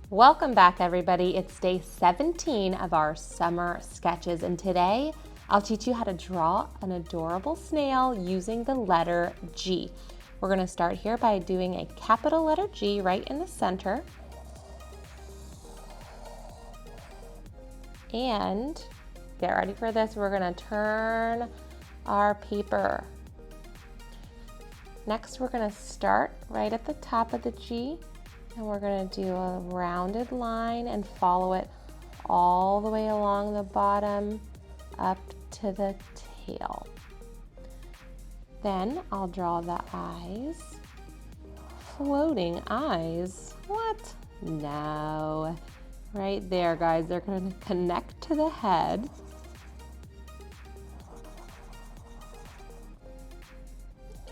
Welcome back, everybody. It's day 17 of our summer sketches, and today I'll teach you how to draw an adorable snail using the letter G. We're going to start here by doing a capital letter G right in the center. And get ready for this. We're going to turn our paper. Next, we're going to start right at the top of the G. And we're going to do a rounded line and follow it all the way along the bottom up to the tail. Then I'll draw the eyes. Floating eyes? What? No. Right there, guys. They're going to connect to the head.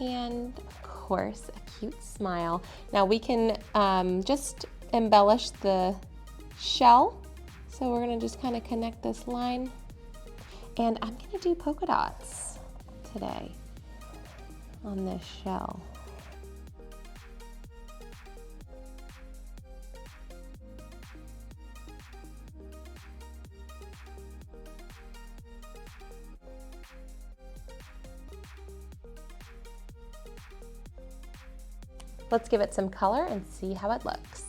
And of course, a cute smile. Now we can just embellish the shell. So we're gonna just kind of connect this line. And I'm gonna do polka dots today on this shell. Let's give it some color and see how it looks.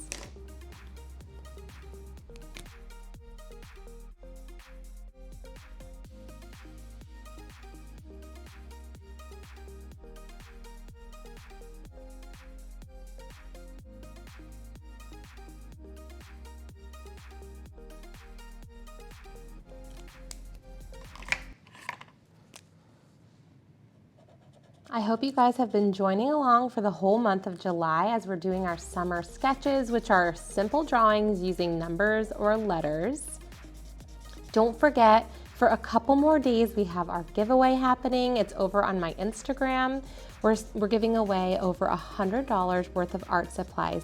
I hope you guys have been joining along for the whole month of July as we're doing our summer sketches, which are simple drawings using numbers or letters. Don't forget, for a couple more days, we have our giveaway happening. It's over on my Instagram. We're giving away over $100 worth of art supplies.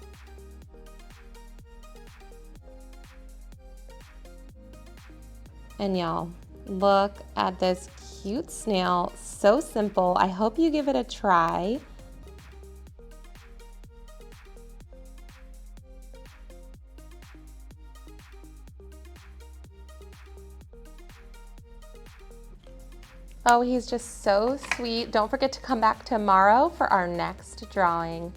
And y'all, look at this cute snail, so simple. I hope you give it a try. Oh, he's just so sweet. Don't forget to come back tomorrow for our next drawing.